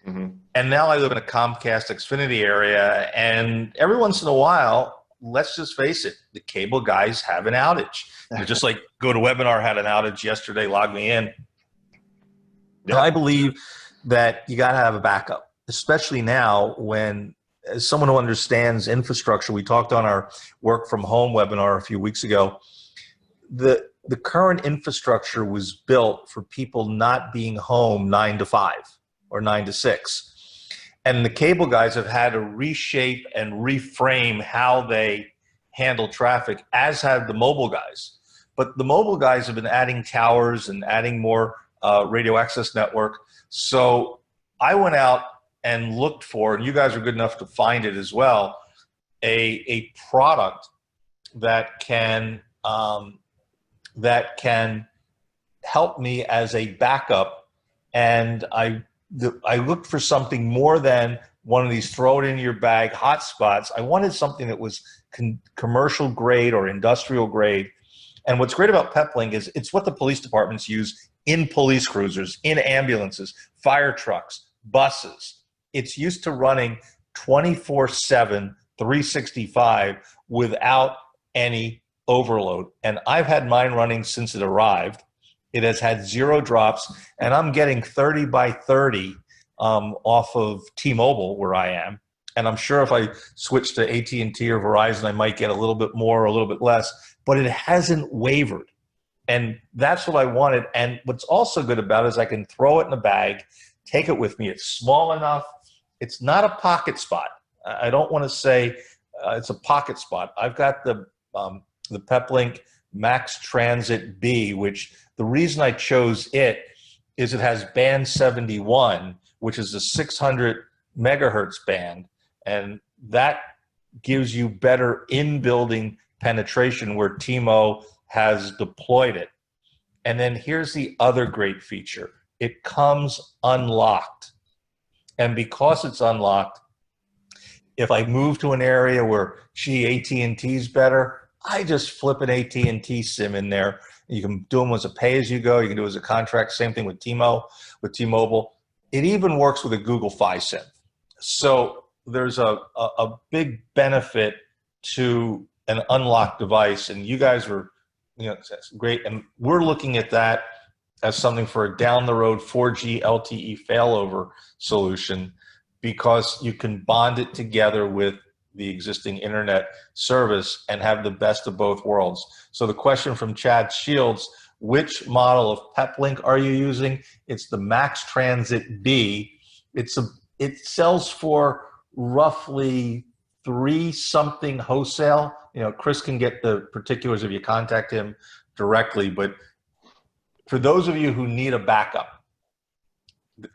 Mm-hmm. And now I live in a Comcast Xfinity area, and every once in a while, let's just face it, the cable guys have an outage. They're just like GoToWebinar had an outage yesterday, log me in. Yeah. I believe that you got to have a backup, especially now when, as someone who understands infrastructure, we talked on our work from home webinar a few weeks ago, the current infrastructure was built for people not being home 9 to 5 or 9 to 6. And the cable guys have had to reshape and reframe how they handle traffic, as have the mobile guys. But the mobile guys have been adding towers and adding more radio access network. So I went out and looked for, and you guys are good enough to find it as well, a product that can help me as a backup. And I looked for something more than one of these throw it in your bag hotspots. I wanted something that was commercial grade or industrial grade. And what's great about PepLink is it's what the police departments use in police cruisers, in ambulances, fire trucks, buses. It's used to running 24/7, 365 without any overload. And I've had mine running since it arrived. It has had 0 drops, and I'm getting 30 by 30 off of T-Mobile where I am. And I'm sure if I switch to AT&T or Verizon, I might get a little bit more or a little bit less, but it hasn't wavered. And that's what I wanted. And what's also good about it is I can throw it in a bag, take it with me. It's small enough. It's not a pocket spot. I don't want to say it's a pocket spot. I've got the Peplink Max Transit B, which the reason I chose it is it has band 71, which is a 600 megahertz band. And that gives you better in-building penetration where T-Mo has deployed it. And then here's the other great feature. It comes unlocked. And because it's unlocked, if I move to an area where, gee, AT&T's better, I just flip an AT&T SIM in there. You can do them as a pay-as-you-go. You can do it as a contract. Same thing with T-Mobile. It even works with a Google Fi SIM. So there's a big benefit to an unlocked device. And you guys were, that's great. And we're looking at that as something for a down-the-road 4G LTE failover solution, because you can bond it together with the existing internet service and have the best of both worlds. So the question from Chad Shields, which model of Peplink are you using? It's the Max Transit B. It sells for roughly $3-something wholesale. Chris can get the particulars if you contact him directly, but for those of you who need a backup,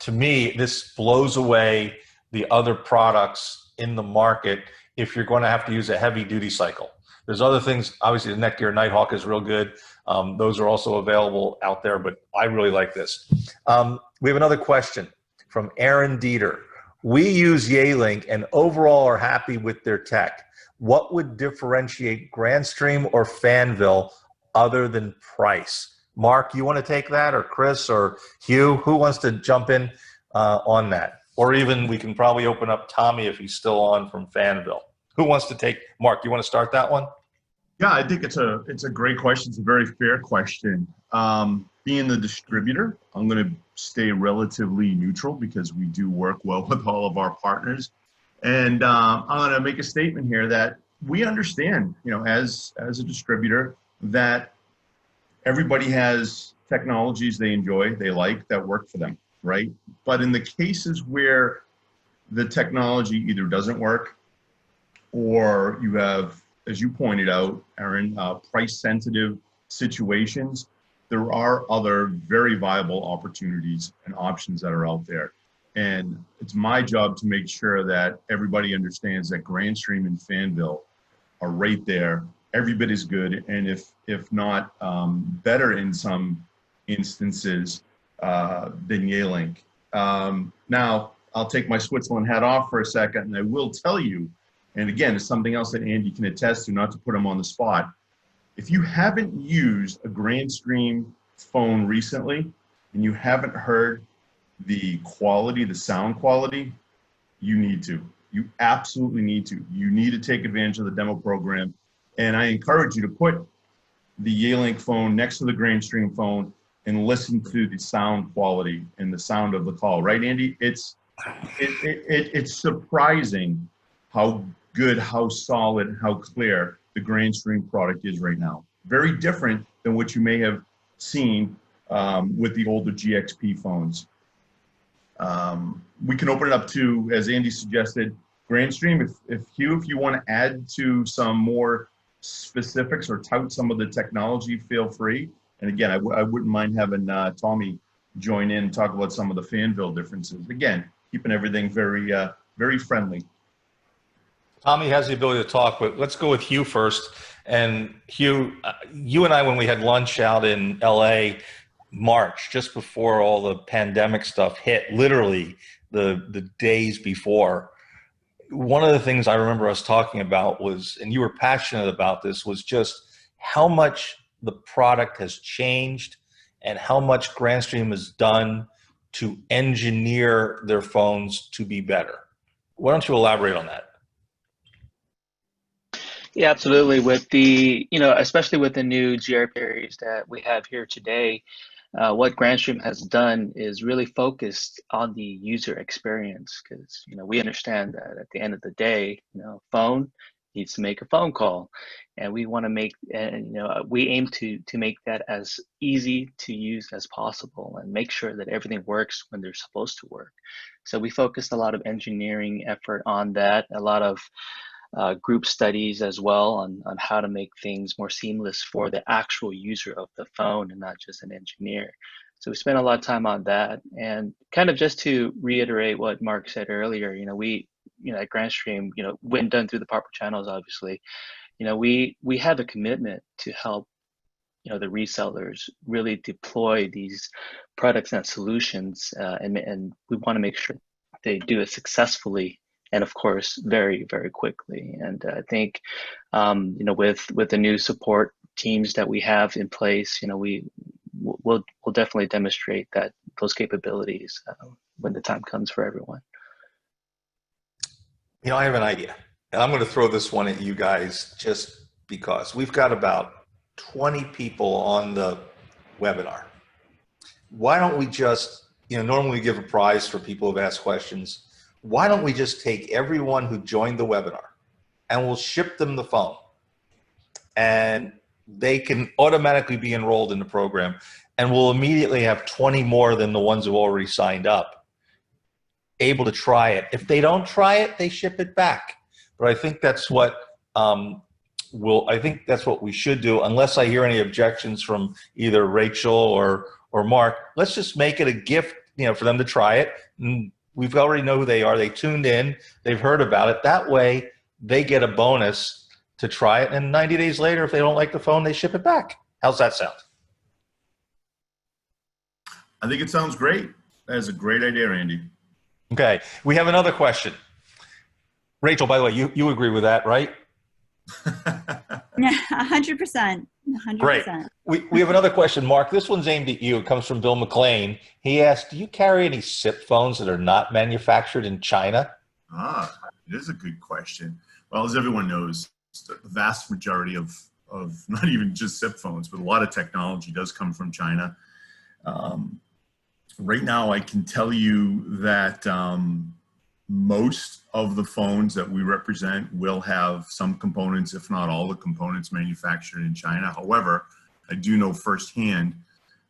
to me, this blows away the other products in the market if you're going to have to use a heavy duty cycle. There's other things, obviously the Netgear Nighthawk is real good. Those are also available out there, but I really like this. We have another question from Aaron Dieter. We use Yealink and overall are happy with their tech. What would differentiate Grandstream or Fanvil other than price? Mark, you want to take that, or Chris or Hugh? Who wants to jump in on that? Or even we can probably open up Tommy if he's still on from Fanvil. Who wants to take? Mark, you want to start that one? Yeah, I think it's a great question. It's a very fair question. Being the distributor, I'm going to stay relatively neutral because we do work well with all of our partners. And I'm going to make a statement here that we understand, as a distributor, that everybody has technologies they enjoy, they like, that work for them, right? But in the cases where the technology either doesn't work or you have, as you pointed out, Aaron, price-sensitive situations, there are other very viable opportunities and options that are out there. And it's my job to make sure that everybody understands that Grandstream and Fanvil are right there, every bit as good, and if not better in some instances than Yealink. Now, I'll take my Switzerland hat off for a second, and I will tell you, and again, it's something else that Andy can attest to, not to put him on the spot. If you haven't used a Grandstream phone recently, and you haven't heard the quality, the sound quality, you need to. You absolutely need to. You need to take advantage of the demo program. And I encourage you to put the Yealink phone next to the Grandstream phone and listen to the sound quality and the sound of the call. Right, Andy? It's surprising how good, how solid, how clear the Grandstream product is right now. Very different than what you may have seen with the older GXP phones. We can open it up to, as Andy suggested, Grandstream. If you want to add to some more specifics or tout some of the technology, feel free. And again, I wouldn't mind having Tommy join in and talk about some of the Fanvil differences. Again, keeping everything very, very friendly. Tommy has the ability to talk, but let's go with Hugh first. And Hugh, you and I, when we had lunch out in LA, March, just before all the pandemic stuff hit, literally the days before, one of the things I remember us talking about was, and you were passionate about this, was just how much the product has changed and how much Grandstream has done to engineer their phones to be better. Why don't you elaborate on that? Yeah, absolutely. With the, especially with the new GR series that we have here today, what Grandstream has done is really focused on the user experience because, we understand that at the end of the day, phone needs to make a phone call, and we want to make, and we aim to make that as easy to use as possible and make sure that everything works when they're supposed to work. So we focused a lot of engineering effort on that, a lot of group studies as well on how to make things more seamless for the actual user of the phone and not just an engineer. So we spent a lot of time on that. And kind of just to reiterate what Mark said earlier, we, at Grandstream, when done through the proper channels, obviously, we have a commitment to help the resellers really deploy these products and solutions, and we want to make sure they do it successfully and of course very, very quickly. And I think with the new support teams that we have in place, we'll definitely demonstrate that those capabilities when the time comes for everyone. I have an idea, and I'm going to throw this one at you guys just because we've got about 20 people on the webinar. Why don't we just, normally we give a prize for people who've asked questions. Why don't we just take everyone who joined the webinar and we'll ship them the phone, and they can automatically be enrolled in the program, and we'll immediately have 20 more than the ones who already signed up able to try it. If they don't try it, they ship it back. But I think that's what I think that's what we should do, unless I hear any objections from either Rachel or Mark. Let's just make it a gift, for them to try it. And we've already know who they are. They tuned in. They've heard about it. That way, they get a bonus to try it. And 90 days later, if they don't like the phone, they ship it back. How's that sound? I think it sounds great. That's a great idea, Randy. Okay. We have another question. Rachel, by the way, you agree with that, right? 100%. 100%. Great. We have another question, Mark. This one's aimed at you. It comes from Bill McLean. He asked, do you carry any SIP phones that are not manufactured in China? It is a good question. Well, as everyone knows, the vast majority of not even just SIP phones, but a lot of technology does come from China. Right now, I can tell you that most of the phones that we represent will have some components, if not all the components, manufactured in China. However, I do know firsthand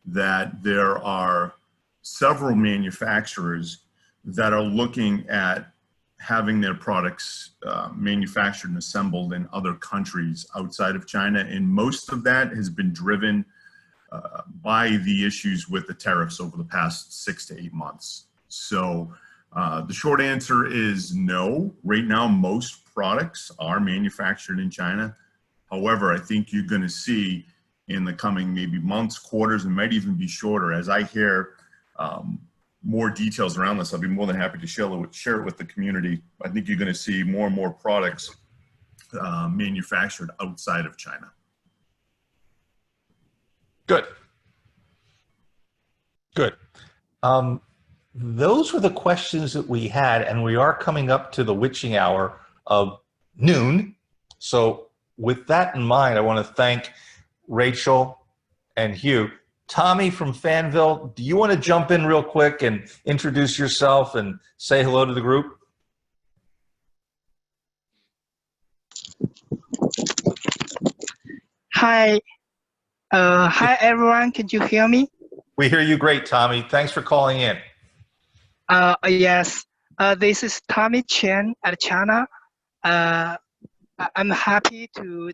that there are several manufacturers that are looking at having their products manufactured and assembled in other countries outside of China. And most of that has been driven by the issues with the tariffs over the past 6 to 8 months. So the short answer is no. Right now, most products are manufactured in China. However, I think you're going to see in the coming maybe months, quarters, and might even be shorter, as I hear more details around this, I'll be more than happy to share it with the community. I think you're going to see more and more products manufactured outside of China. Good. Good. Those were the questions that we had, and we are coming up to the witching hour of noon. So with that in mind, I want to thank Rachel and Hugh. Tommy from Fanvil, do you want to jump in real quick and introduce yourself and say hello to the group? Hi. Hi, everyone. Can you hear me? We hear you great, Tommy. Thanks for calling in. Yes. This is Tommy Chen at China. I'm happy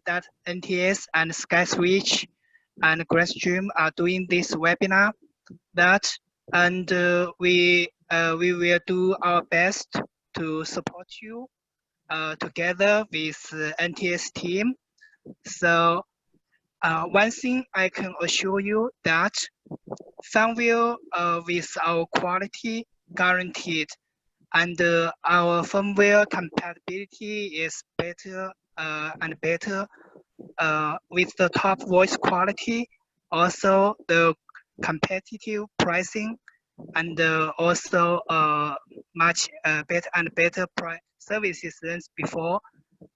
that NTS and SkySwitch and Grandstream are doing this webinar. We will do our best to support you together with NTS team. So one thing I can assure you that Fanvil with our quality guaranteed, and our firmware compatibility is better and better with the top voice quality, also the competitive pricing, and also much better and better services than before.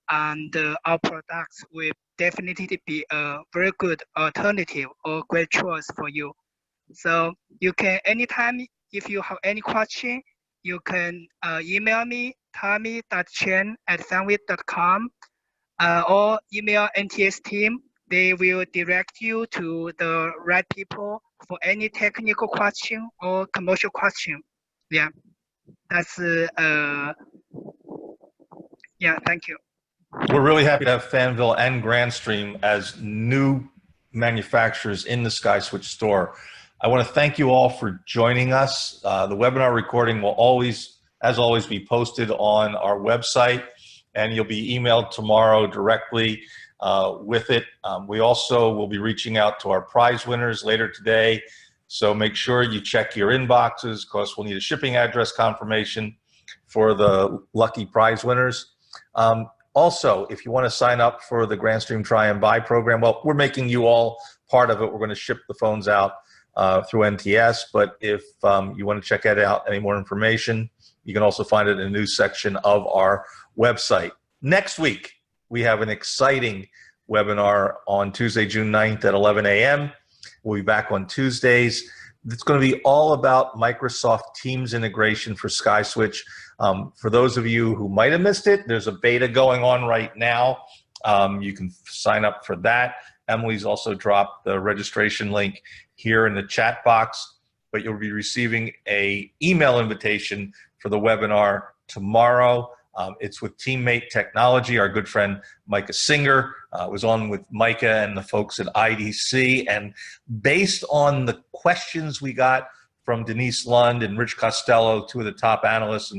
and our products will definitely be a very good alternative or great choice for you. So you can anytime, if you have any question, you can email me, tommy.chen@fanvil.com, or email NTS team. They will direct you to the right people for any technical question or commercial question. Yeah, that's yeah. Thank you. We're really happy to have Fanvil and Grandstream as new manufacturers in the SkySwitch store. I want to thank you all for joining us. The webinar recording will always, as always, be posted on our website, and you'll be emailed tomorrow directly with it. We also will be reaching out to our prize winners later today, so make sure you check your inboxes, because we'll need a shipping address confirmation for the lucky prize winners. Also, if you want to sign up for the Grandstream Try and Buy program, well, we're making you all part of it. We're going to ship the phones out through NTS, but if you want to check it out, any more information, you can also find it in the news section of our website. Next week, we have an exciting webinar on Tuesday, June 9th at 11 a.m. We'll be back on Tuesdays. It's going to be all about Microsoft Teams integration for SkySwitch. For those of you who might have missed it, there's a beta going on right now. You can sign up for that. Emily's also dropped the registration link here in the chat box, but you'll be receiving an email invitation for the webinar tomorrow. It's with Teammate Technology. Our good friend Micah Singer was on with Micah and the folks at IDC, and based on the questions we got from Denise Lund and Rich Costello, two of the top analysts,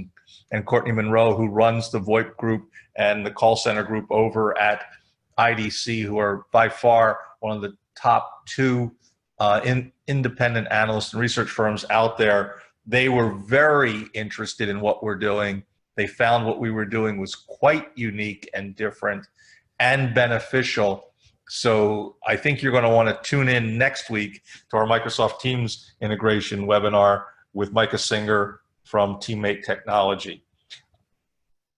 and Courtney Monroe, who runs the VoIP group and the call center group over at IDC, who are by far one of the top two independent analysts and research firms out there. They were very interested in what we're doing. They found what we were doing was quite unique and different and beneficial. So I think you're going to want to tune in next week to our Microsoft Teams integration webinar with Micah Singer from Teammate Technology.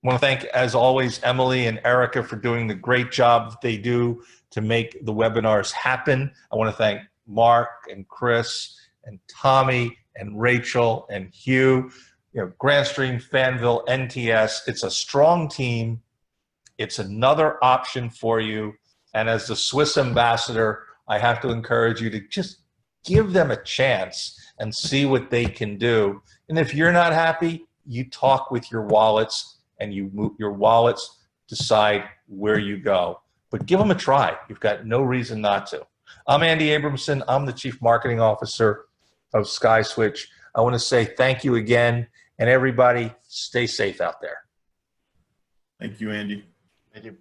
I want to thank, as always, Emily and Erica for doing the great job that they do to make the webinars happen. I want to thank Mark and Chris and Tommy and Rachel and Hugh. You know, Grandstream, Fanvil, NTS, it's a strong team. It's another option for you. And as the Swiss ambassador, I have to encourage you to just give them a chance and see what they can do. And if you're not happy, you talk with your wallets, and your wallets decide where you go. But give them a try. You've got no reason not to. I'm Andy Abramson. I'm the Chief Marketing Officer of SkySwitch. I want to say thank you again, and everybody stay safe out there. Thank you, Andy. Thank you.